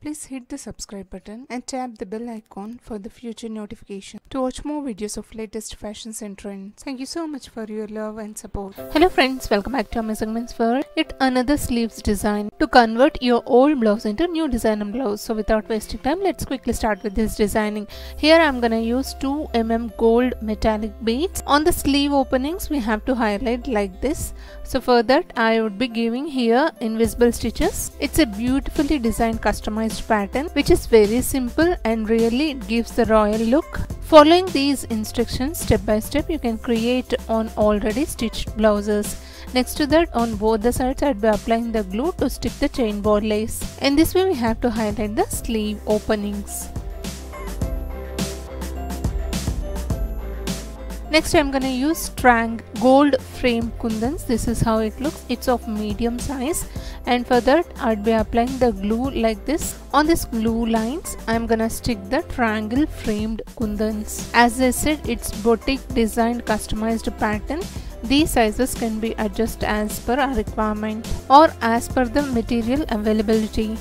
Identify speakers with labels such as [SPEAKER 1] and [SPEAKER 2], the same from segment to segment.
[SPEAKER 1] Please hit the subscribe button and tap the bell icon for the future notification to watch more videos of latest fashions and trends. Thank you so much for your love and support. Hello friends, welcome back to Amazing Men's World. Yet another sleeves design to convert your old blouse into new designer blouse. So without wasting time, let's quickly start with this designing. Here I'm gonna use 2 mm gold metallic beads. On the sleeve openings we have to highlight like this. So for that I would be giving here invisible stitches. It's a beautifully designed customized pattern which is very simple and really gives the royal look. Following these instructions step by step, you can create on already stitched blouses. Next to that, on both the sides I'd be applying the glue to stick the chain ball lace. In this way we have to highlight the sleeve openings. Next I'm gonna use Trang gold framed kundans. This is how it looks. It's of medium size, and for that I'd be applying the glue like this. On this glue lines I'm gonna stick the triangle framed kundans. As I said, it's boutique designed customized pattern. These sizes can be adjusted as per our requirement or as per the material availability.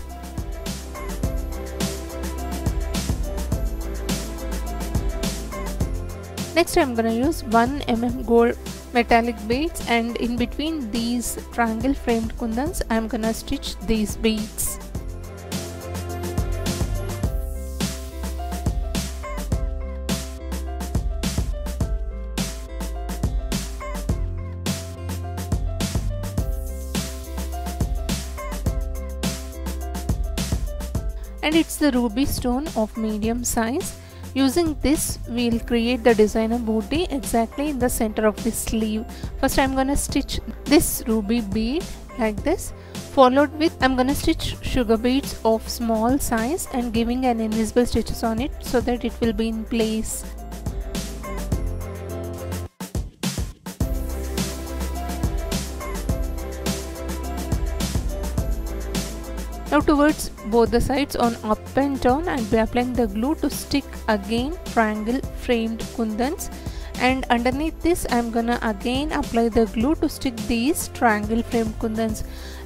[SPEAKER 1] Next I'm gonna use 1 mm gold metallic beads, and in between these triangle framed kundans I'm gonna stitch these beads. And it's the ruby stone of medium size. Using this we'll create the designer booty exactly in the center of the sleeve. First I'm gonna stitch this ruby bead like this, followed with I'm gonna stitch sugar beads of small size and giving an invisible stitches on it so that it will be in place. Now towards both the sides on up and down I'll be applying the glue to stick again triangle framed kundans, and underneath this I'm gonna again apply the glue to stick these triangle framed kundans.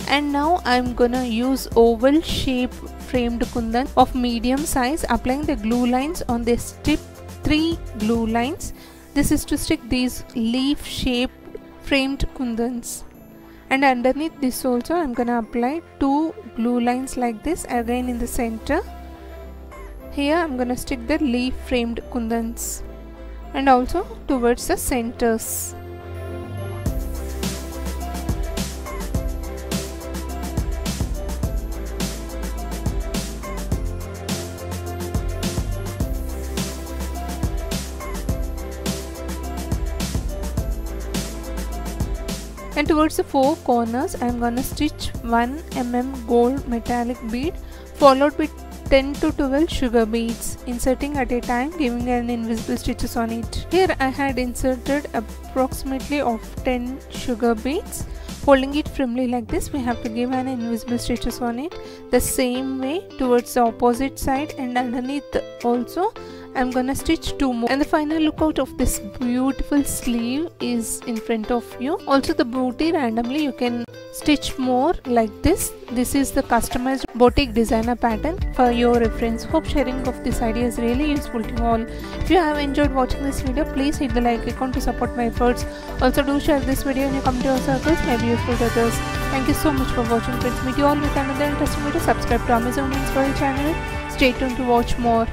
[SPEAKER 1] And now I'm gonna use oval shape framed kundan of medium size, applying the glue lines on this tip 3 glue lines. This is to stick these leaf shaped framed kundans. And underneath this also I'm gonna apply 2 glue lines like this again in the center. Here I'm gonna stick the leaf framed kundans and also towards the centers. And towards the 4 corners I am gonna stitch 1 mm gold metallic bead followed with 10 to 12 sugar beads, inserting at a time, giving an invisible stitches on it. Here I had inserted approximately of 10 sugar beads. Holding it firmly like this, we have to give an invisible stitches on it. The same way towards the opposite side, and underneath also I'm gonna stitch 2 more. And the final look out of this beautiful sleeve is in front of you. Also the booty randomly you can stitch more like this. This is the customized boutique designer pattern for your reference. Hope sharing of this idea is really useful to you all. If you have enjoyed watching this video, please hit the like icon to support my efforts. Also do share this video in your community or circles, may be useful to others. Thank you so much for watching friends. Meet you all with another interesting video. Subscribe to Amazing Men's World channel. Stay tuned to watch more.